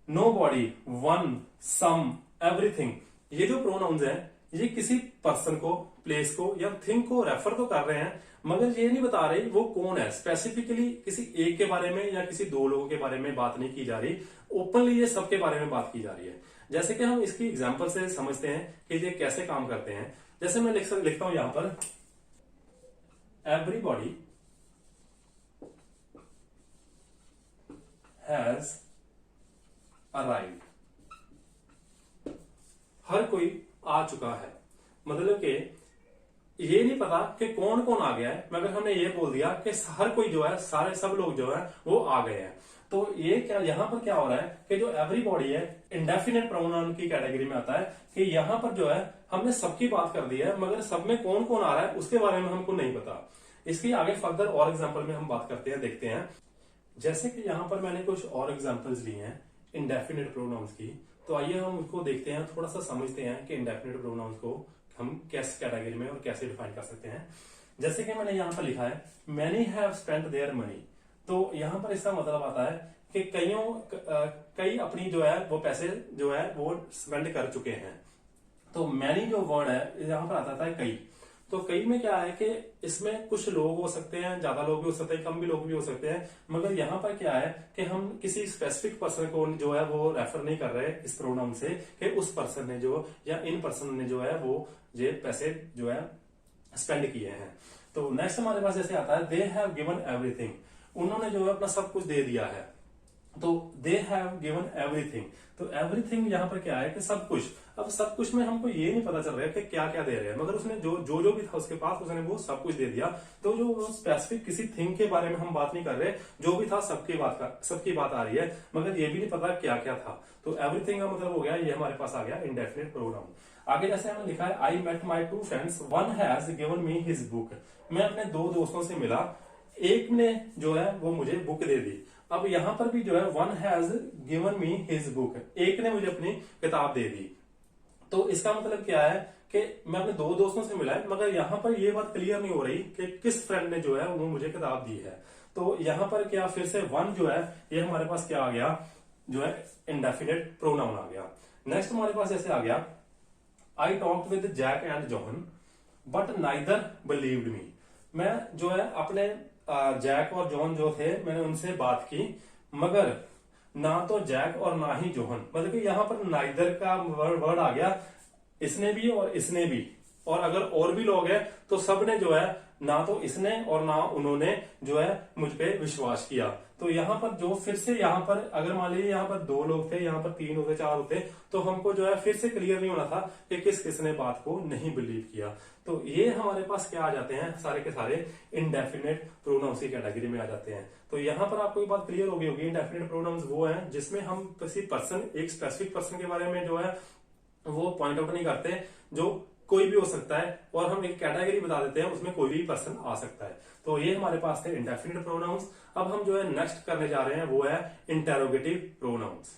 nobody, one, some, everything. ये जो प्रोनाउंस हैं ये किसी पर्सन को, प्लेस को या थिंग को रेफर तो कर रहे हैं, मगर ये नहीं बता रहे वो कौन है। स्पेसिफिकली किसी एक के बारे में या किसी दो लोगों के बारे में बात नहीं की जा रही, ओपनली ये सबके बारे में बात की जा रही है। जैसे कि हम इसकी एग्जांपल से समझते हैं कि ये कैसे काम करते हैं। जैसे मैं लिखता हूं यहां पर एवरीबॉडी हैज अराइव्ड, हर कोई आ चुका है। मतलब कि ये नहीं पता कि कौन कौन आ गया है, मगर हमने ये बोल दिया कि हर कोई जो है, सारे सब लोग जो है वो आ गए हैं। तो ये क्या, यहां पर क्या हो रहा है कि जो एवरीबॉडी है इंडेफिनिट प्रोनाउन की कैटेगरी में आता है कि यहां पर जो है हमने सबकी बात कर दी है, मगर सब में कौन कौन आ रहा है उसके बारे में हमको नहीं पता। इसकी आगे फर्दर और एग्जांपल में हम बात करते हैं, देखते हैं। जैसे कि यहां पर मैंने कुछ और एग्जांपल्स ली हैं इंडेफिनिट प्रोनाउंस की, तो आइए हम उसको देखते हैं, थोड़ा सा समझते हैं कि इंडेफिनिट प्रोनाउंस को हम किस कैटेगरी में और कैसे डिफाइन कर सकते हैं। जैसे कि मैंने यहां पर लिखा है many have spent their money, तो यहां पर इसका मतलब आता है कि कई अपनी जो है वो पैसे जो है वो स्पेंड कर चुके हैं। तो मैनी जो वर्ड है यहां पर आता था कई। तो कई में क्या है कि इसमें कुछ लोग हो सकते हैं, ज्यादा लोग भी हो सकते हैं, कम भी लोग भी हो सकते हैं, मगर यहाँ पर क्या है कि हम किसी स्पेसिफिक पर्सन को जो है वो रेफर नहीं कर रहे इस प्रोनाउन से कि उस पर्सन ने जो या इन पर्सन ने जो है वो ये पैसे जो है स्पेंड किए हैं। तो नेक्स्ट हमारे पास जैसे आता है दे हैव गिवन एवरीथिंग, उन्होंने जो है अपना सब कुछ दे दिया है। तो दे हैव गिवन एवरीथिंग, तो एवरीथिंग यहाँ पर क्या है कि सब कुछ। अब सब कुछ में हमको ये नहीं पता चल रहा है कि क्या क्या दे रहे हैं, मगर उसने जो भी था उसके पास उसने वो सब कुछ दे दिया। तो जो स्पेसिफिक किसी थिंग के बारे में हम बात नहीं कर रहे, जो भी था सबकी बात आ रही है, मगर ये भी नहीं पता क्या क्या था। तो एवरीथिंग का मतलब हो गया, ये हमारे पास आ गया इंडेफिनिट प्रोनाउन। आगे जैसे हमने लिखा है I met my 2 friends, one has given me his book, मैं अपने 2 दोस्तों से मिला, एक ने जो है वो मुझे बुक दे दी। अब यहां पर भी जो है one has given me his book, एक ने मुझे अपनी किताब दे दी। तो इसका मतलब क्या है कि मैं अपने 2 दोस्तों से मिला है, मगर यहां पर ये बात क्लियर नहीं हो रही कि किस फ्रेंड ने जो है वो मुझे किताब दी है। तो यहां पर क्या फिर से वन जो है ये हमारे पास क्या आ गया, जो है इंडेफिनिट प्रोनाउन आ गया। नेक्स्ट हमारे पास जैसे आ गया I talked with Jack and John but neither believed me, मैं जो है अपने जैक और जॉन जो थे मैंने उनसे बात की, मगर ना तो जैक और ना ही जोहन, मतलब कि यहां पर नाइदर का वर्ड आ गया, इसने भी और इसने भी, और अगर और भी लोग हैं तो सब ने जो है ना तो इसने और ना उन्होंने जो है मुझ पे विश्वास किया। तो यहाँ पर जो फिर से यहाँ पर अगर मान लीजिए यहाँ पर 2 लोग थे, यहाँ पर 3 होते, 4 होते, तो हमको जो है फिर से क्लियर नहीं होना था कि किस किसने बात को नहीं बिलीव किया। तो ये हमारे पास क्या आ जाते हैं, सारे के सारे इंडेफिनेट प्रोनाउंस की कैटेगरी में आ जाते हैं। तो यहाँ पर आपको ये बात क्लियर होगी इंडेफिनेट प्रोनाउंस वो है जिसमें हम किसी पर्सन, एक स्पेसिफिक पर्सन के बारे में जो है वो पॉइंट आउट नहीं करते, जो कोई भी हो सकता है, और हम एक कैटेगरी बता देते हैं उसमें कोई भी पर्सन आ सकता है। तो ये हमारे पास थे इंडेफिनिट प्रोनाउंस। अब हम जो है नेक्स्ट करने जा रहे हैं वो है इंटेरोगेटिव प्रोनाउंस।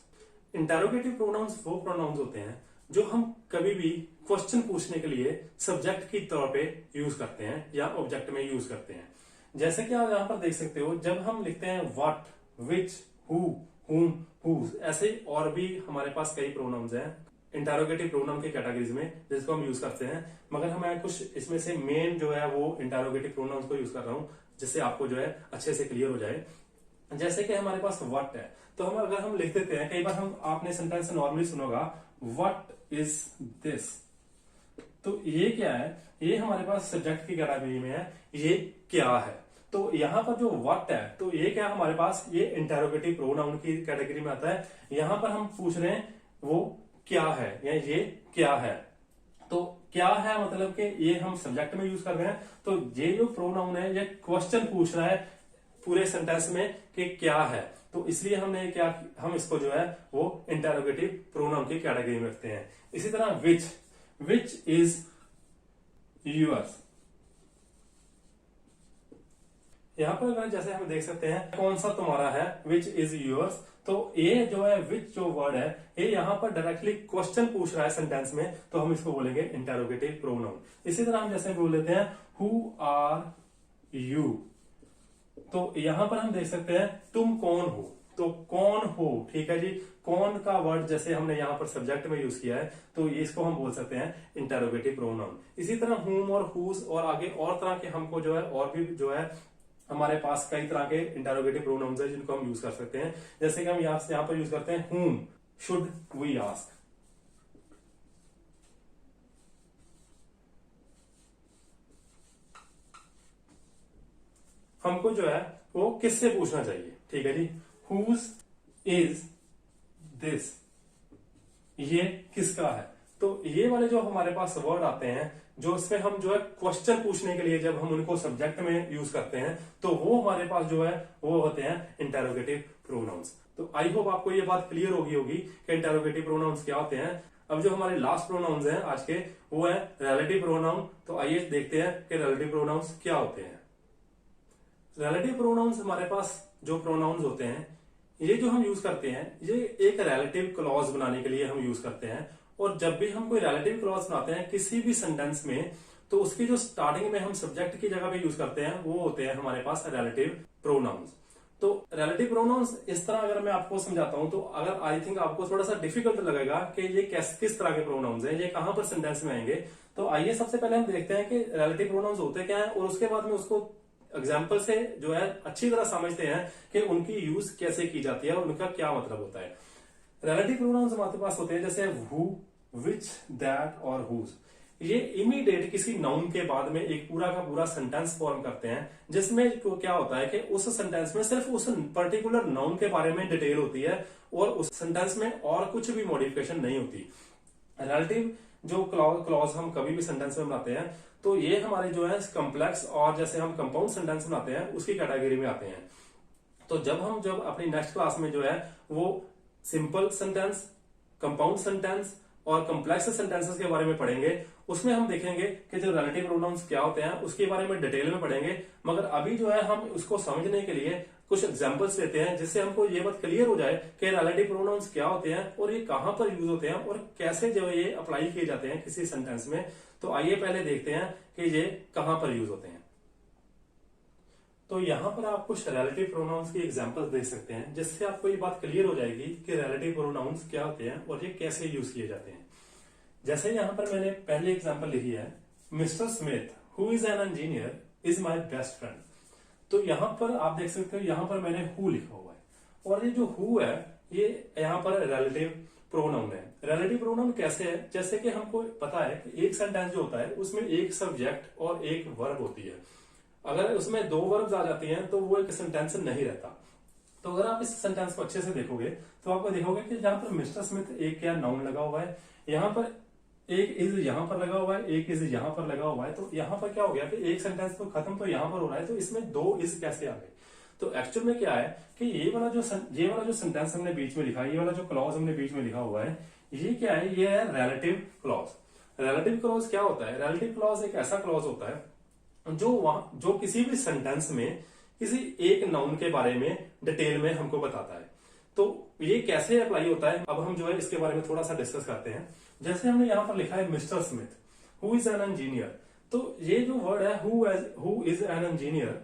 इंटेरोगेटिव प्रोनाउंस वो प्रोनाउंस होते हैं जो हम कभी भी क्वेश्चन पूछने के लिए सब्जेक्ट की तौर पे यूज करते हैं या ऑब्जेक्ट में यूज करते हैं। जैसे कि आप यहां पर देख सकते हो, जब हम लिखते हैं व्हाट, विच, हु, हुम, हुज, ऐसे और भी हमारे पास कई प्रोनाउंस हैं इंटेरोगेटिव प्रोनाउन की कैटेगरीज में जिसको हम यूज करते हैं। मगर हमें कुछ इसमें से मेन जो है वो इंटेरोगेटिव प्रोनाउंस को यूज कर रहा हूं जिससे आपको जो है अच्छे से क्लियर हो जाए। जैसे कि हमारे पास व्हाट है, तो हम अगर हम लिख देते हैं, कई बार हम आपने सेंटेंस नॉर्मली सुना होगा व्हाट इज दिस, तो ये क्या है, ये हमारे पास सब्जेक्ट की कैटेगरी में है, ये क्या है। तो यहां पर जो व्हाट है, तो ये क्या हमारे पास, ये इंटेरोगेटिव प्रोनाउन की कैटेगरी में आता है। यहां पर हम पूछ रहे हैं वो क्या है या ये क्या है। तो क्या है मतलब कि ये हम सब्जेक्ट में यूज कर रहे हैं, तो ये जो प्रोनाउन है ये क्वेश्चन पूछ रहा है पूरे सेंटेंस में कि क्या है, तो इसलिए हमने क्या, हम इसको जो है वो इंटेरोगेटिव प्रोनाउन की कैटेगरी में रखते हैं। इसी तरह विच, विच इज यूअर्स, यहां पर अगर जैसे हम देख सकते हैं कौन सा तुम्हारा है, विच इज यूअर्स, तो ये जो है विच जो वर्ड है ये यहां पर डायरेक्टली क्वेश्चन पूछ रहा है सेंटेंस में, तो हम इसको बोलेंगे इंटेरोगेटिव प्रोनाउन। इसी तरह हम जैसे बोल लेते हैं हु आर यू, तो यहां पर हम देख सकते हैं तुम कौन हो, तो कौन हो, ठीक है जी, कौन का वर्ड जैसे हमने यहां पर सब्जेक्ट में यूज किया है तो ये इसको हम बोल सकते हैं इंटेरोगेटिव प्रोनाउन। इसी तरह हुम और हुज और आगे और तरह के हमको जो है और भी जो है हमारे पास कई तरह के इंटेरोगेटिव प्रोनाउंस है जिनको हम यूज कर सकते हैं। जैसे कि हम यहां पर यूज करते हैं whom should we ask, हमको जो है वो किससे पूछना चाहिए, ठीक है जी। whose is this, ये किसका है। तो ये वाले जो हमारे पास वर्ड आते हैं जो इसमें हम जो है क्वेश्चन पूछने के लिए जब हम उनको सब्जेक्ट में यूज करते हैं तो वो हमारे पास जो है वो होते हैं इंटेरोगेटिव प्रोनाउंस। तो आई होप आपको ये बात क्लियर होगी कि इंटेरोगेटिव प्रोनाउंस क्या होते हैं। अब जो हमारे लास्ट प्रोनाउंस हैं आज के वो है रिलेटिव प्रोनाउन। तो आइए देखते हैं कि रिलेटिव प्रोनाउंस क्या होते हैं। रिलेटिव प्रोनाउंस हमारे पास जो प्रोनाउंस होते हैं ये जो हम यूज करते हैं ये एक रिलेटिव क्लॉज बनाने के लिए हम यूज करते हैं। और जब भी हम कोई रिलेटिव क्लॉज बनाते हैं किसी भी सेंटेंस में तो उसकी जो स्टार्टिंग में हम सब्जेक्ट की जगह पे यूज करते हैं वो होते हैं हमारे पास रिलेटिव प्रोनाउंस। तो रिलेटिव प्रोनाउंस इस तरह अगर मैं आपको समझाता हूं तो अगर आई थिंक आपको थोड़ा सा डिफिकल्ट लगेगा कि ये किस तरह के प्रोनाउंस हैं, ये कहां पर सेंटेंस में आएंगे। तो आइए सबसे पहले हम देखते हैं कि रिलेटिव प्रोनाउंस होते क्या है और उसके बाद में उसको एग्जाम्पल से जो है अच्छी तरह समझते हैं कि उनकी यूज कैसे की जाती है और उनका क्या मतलब होता है। रिलेटिव प्रोनाउंस हमारे पास होते हैं जैसे हु, विच, दैट और हुज। ये इमीडिएट किसी नाउन के बाद में एक पूरा का पूरा सेंटेंस फॉर्म करते हैं जिसमें क्या होता है कि उस सेंटेंस में सिर्फ उस पर्टिकुलर नाउन के बारे में डिटेल होती है और उस सेंटेंस में और कुछ भी मॉडिफिकेशन नहीं होती। रिलेटिव जो क्लॉज हम कभी भी सेंटेंस में बनाते हैं तो ये हमारे जो है कॉम्प्लेक्स और जैसे हम कंपाउंड सेंटेंस बनाते हैं उसकी कैटेगरी में आते हैं। तो जब अपनी नेक्स्ट क्लास में जो है वो सिंपल सेंटेंस, कंपाउंड सेंटेंस और कॉम्प्लेक्स सेंटेंसेस के बारे में पढ़ेंगे उसमें हम देखेंगे कि जो रिलेटिव प्रोनाउंस क्या होते हैं उसके बारे में डिटेल में पढ़ेंगे। मगर अभी जो है हम उसको समझने के लिए कुछ एग्जांपल्स लेते हैं जिससे हमको ये बात क्लियर हो जाए कि रिलेटिव प्रोनाउंस क्या होते हैं और ये कहां पर यूज होते हैं और कैसे जो ये अप्लाई किए जाते हैं किसी सेंटेंस में। तो आइए पहले देखते हैं कि ये कहां पर यूज होते हैं। तो यहां पर आप कुछ रिलेटिव प्रोनाउंस की एग्जांपल्स देख सकते हैं जिससे आपको ये बात क्लियर हो जाएगी कि रिलेटिव प्रोनाउंस क्या होते हैं और ये कैसे यूज किए जाते हैं। जैसे यहां पर मैंने पहली एग्जांपल लिखी है, mister Smith who is an engineer is my best friend. तो यहां पर आप देख सकते हो यहां पर मैंने हु लिखा हुआ है और ये जो हु है ये यहां पर रिलेटिव प्रोनाउन है। रिलेटिव प्रोनाउन कैसे है, जैसे कि हमको पता है कि एक सेंटेंस जो होता है उसमें एक सब्जेक्ट और एक वर्ब होती है। अगर उसमें दो वर्ब्स आ जाती हैं तो वो एक सेंटेंस नहीं रहता। तो अगर आप इस सेंटेंस को अच्छे से देखोगे तो आपको देखोगे कि जहां पर मिस्टर स्मिथ एक क्या नाउन लगा हुआ है, यहाँ पर एक इज यहाँ पर लगा हुआ है, एक इज यहाँ पर लगा हुआ है, तो यहाँ पर क्या हो गया कि एक सेंटेंस तो खत्म तो यहाँ पर हो रहा है, तो इसमें दो इज कैसे आ गए। तो एक्चुअल में क्या है कि ये वाला जो सेंटेंस हमने बीच में लिखा है, ये वाला जो क्लॉज हमने बीच में लिखा हुआ है, ये क्या है, ये है रिलेटिव क्लॉज। रिलेटिव क्लॉज क्या होता है? रिलेटिव क्लॉज एक ऐसा क्लॉज होता है जो किसी भी सेंटेंस में किसी एक नाउन के बारे में डिटेल में हमको बताता है। तो ये कैसे अप्लाई होता है, अब हम जो है इसके बारे में थोड़ा सा डिस्कस करते हैं। जैसे हमने यहाँ पर लिखा है mister Smith who is an engineer, तो ये जो वर्ड है हु इज एन इंजीनियर,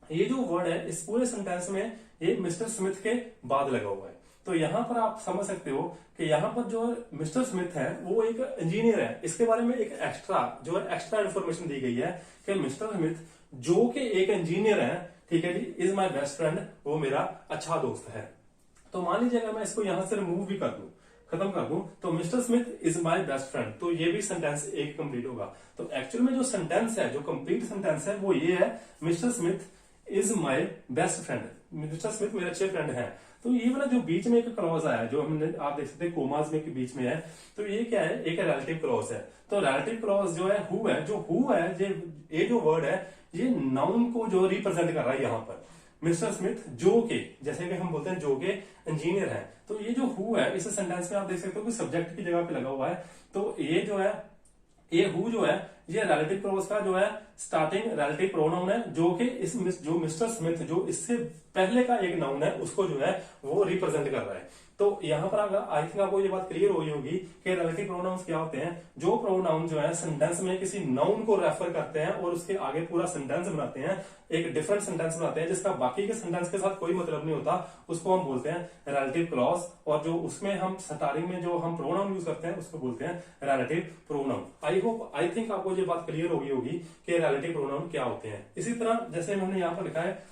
ये जो वर्ड है इस पूरे सेंटेंस में ये मिस्टर स्मिथ के बाद लगा हुआ है। तो यहां पर आप समझ सकते हो कि यहाँ पर जो मिस्टर स्मिथ है वो एक इंजीनियर है, इसके बारे में एक एक्स्ट्रा इन्फॉर्मेशन दी गई है कि मिस्टर स्मिथ जो कि एक इंजीनियर है, ठीक है जी, इज माई बेस्ट फ्रेंड, वो मेरा अच्छा दोस्त है। तो मान लीजिए अगर मैं इसको यहां से रिमूव भी कर दूं, खत्म कर दूं, तो mister Smith is my best friend, तो ये भी सेंटेंस एक कंप्लीट होगा। तो एक्चुअल में जो सेंटेंस है, जो कंप्लीट सेंटेंस है, वो ये है mister Smith is my best friend, mister Smith मेरे अच्छे फ्रेंड हैं। तो ये वाला जो बीच में एक क्लॉज आया, जो हमने आप देख सकते हैं कोमास में के बीच में है, तो ये क्या है, एक रिलेटिव क्लॉज है। तो रिलेटिव क्लॉज जो है हु है, ये जो वर्ड है ये नाउन को जो रिप्रेजेंट कर रहा है यहाँ पर। मिस्टर स्मिथ जो के, जैसे कि हम बोलते हैं जो के इंजीनियर है, तो ये जो हु है इस सेंटेंस में आप देख सकते हो कि सब्जेक्ट की जगह पे लगा हुआ है। तो ये जो है, ये हु जो है ये रिलेटिव क्लॉज का जो है स्टार्टिंग रिलेटिव प्रोनाउन है, जो कि जो मिस्टर स्मिथ जो इससे पहले का एक नाउन है उसको जो है वो रिप्रेजेंट कर रहा है। तो यहाँ पर अगर आई थिंक आपको ये बात क्लियर हो गई होगी कि रिलेटिव प्रोनाउंस क्या होते हैं। जो प्रोनाउन जो है सेंटेंस में किसी नाउन को रेफर करते हैं और उसके आगे पूरा सेंटेंस बनाते हैं, एक डिफरेंट सेंटेंस बनाते हैं जिसका बाकी के सेंटेंस के साथ कोई मतलब नहीं होता, उसको हम बोलते हैं रिलेटिव क्लॉज। और जो उसमें हम स्टार्टिंग में जो हम प्रोनाउन यूज करते हैं उसको बोलते हैं रिलेटिव प्रोनाउन। आई थिंक आपको ये बात क्लियर हो गई होगी कि रिलेटिव प्रोनाउन क्या होते हैं। इसी तरह जैसे हमने यहाँ पर लिखा है,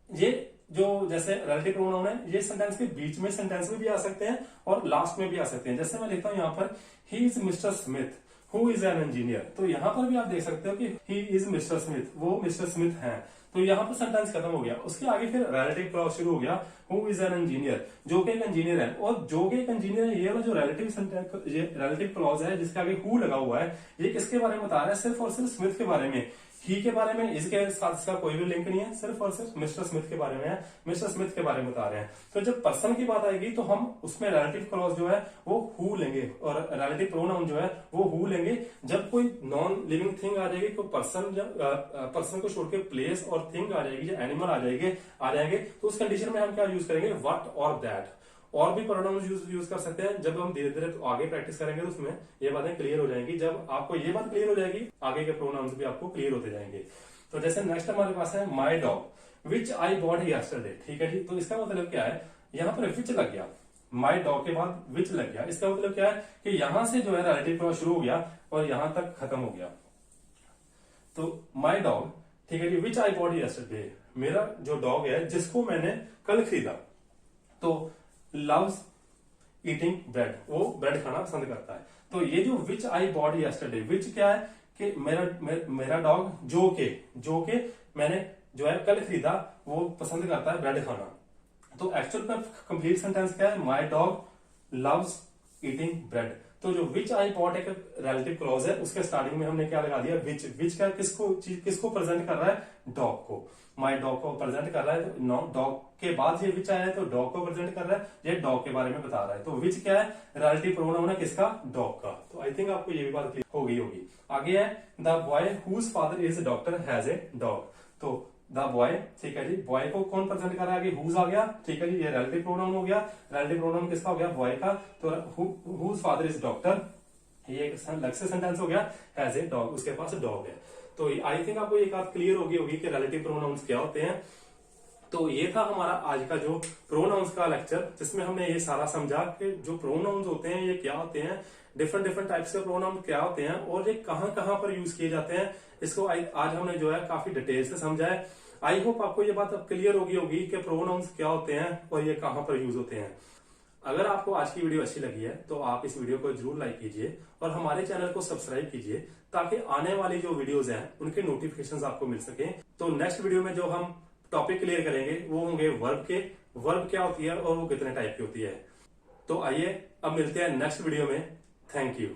ये जो जैसे रिलेटिव प्रोनाउन है ये सेंटेंस के बीच में सेंटेंस में भी आ सकते हैं और लास्ट में भी आ सकते हैं। जैसे मैं लिखता हूं यहाँ पर he is mister Smith who is an engineer, तो यहाँ पर भी आप देख सकते हो कि ही इज मिस्टर स्मिथ, वो मिस्टर स्मिथ हैं। तो यहाँ पर सेंटेंस खत्म हो गया, उसके आगे फिर रिलेटिव क्लॉज शुरू हो गया, हु इज एन इंजीनियर, जो कि एक इंजीनियर है। और जो कि एक इंजीनियर है, ये वाला जो रिलेटिव क्लॉज है जिसके आगे हु लगा हुआ है, ये किसके बारे में बता रहा है? सिर्फ और सिर्फ स्मिथ के बारे में। ही के बारे में इसके साथ इसका कोई भी लिंक नहीं है, सिर्फ और सिर्फ मिस्टर स्मिथ के बारे में है, मिस्टर स्मिथ के बारे में बता रहे हैं। तो जब पर्सन की बात आएगी तो हम उसमें रिलेटिव क्लॉज जो है वो हु लेंगे और रिलेटिव प्रोनाउन जो है वो हु लेंगे। जब कोई नॉन लिविंग थिंग आ जाएगी तो पर्सन को छोड़ के प्लेस और थिंग आ जाएगी, जो एनिमल आ जाएंगे, तो उस कंडीशन में हम क्या यूज करेंगे? व्हाट और दैट। और भी प्रोनाउंस यूज कर सकते हैं। जब हम धीरे धीरे तो आगे प्रैक्टिस करेंगे तो उसमें ये बातें क्लियर हो जाएंगी। जब आपको ये बात क्लियर हो जाएगी आगे के प्रोनाउंस भी आपको क्लियर होते जाएंगे। तो जैसे नेक्स्ट हमारे पास है my dog which I bought yesterday, ठीक है जी। तो इसका मतलब क्या है, यहाँ पर विच लग गया, माई डॉग के बाद विच लग गया। इसका मतलब क्या है कि यहां से जो है रिलेटिव क्लॉज शुरू हो गया और यहां तक खत्म हो गया। तो माई डॉग, ठीक है जी, विच आई बॉट यस्टरडे, मेरा जो डॉग है जिसको मैंने कल खरीदा, तो लव्स ईटिंग ब्रेड, वो ब्रेड खाना पसंद करता है। तो ये जो विच आई बॉट यस्टरडे, विच क्या है कि मेरा डॉग जो के मैंने जो है कल खरीदा वो पसंद करता है ब्रेड खाना। तो एक्चुअल में कंप्लीट सेंटेंस क्या है? My dog loves eating bread. तो जो विच आई बॉट एक रिलेटिव क्लॉज है, उसके स्टार्टिंग में हमने क्या लगा दिया? विच क्या किसको प्रेजेंट कर रहा है? डॉग को। माई डॉग को प्रेजेंट कर रहा है, तो डॉग के बाद ये विच आया है तो डॉग को प्रेजेंट कर रहा है, ये डॉग के बारे में बता रहा है। तो विच क्या है? रिलेटिव प्रोनाउन है किसका? डॉग का। तो आई थिंक आपको ये भी बात हो गई होगी। आगे है the boy whose father is doctor has a dog. तो द बॉय, ठीक है जी, बॉय को कौन प्रेजेंट कर रहा है? आगे हुज आ गया, ठीक है जी, ये रिलेटिव प्रोनाउन हो गया। रिलेटिव प्रोनाउन किसका हो गया? बॉय का। तो हुज फादर इज डॉक्टर, ये एक अलग से सेंटेंस हो गया, हैज ए डॉग, उसके पास डॉग है। तो आई थिंक आपको एक बात क्लियर होगी कि रिलेटिव प्रोनाउंस क्या होते हैं। तो ये था हमारा आज का जो प्रोनाउंस का लेक्चर, जिसमें हमने ये सारा समझा कि जो प्रोनाउंस होते हैं ये क्या होते हैं, डिफरेंट टाइप्स के प्रोनाउन क्या होते हैं और ये कहां कहां पर यूज किए जाते हैं। इसको आज हमने जो है काफी डिटेल से समझा है। आई होप आपको ये बात अब क्लियर होगी कि प्रोनाउंस क्या होते हैं और ये कहां पर यूज होते हैं। अगर आपको आज की वीडियो अच्छी लगी है तो आप इस वीडियो को जरूर लाइक कीजिए और हमारे चैनल को सब्सक्राइब कीजिए, ताकि आने वाली जो वीडियोस हैं उनके नोटिफिकेशंस आपको मिल सके। तो नेक्स्ट वीडियो में जो हम टॉपिक क्लियर करेंगे वो होंगे वर्ब के, वर्ब क्या होती है और वो कितने टाइप की होती है। तो आइए अब मिलते हैं नेक्स्ट वीडियो में। Thank you.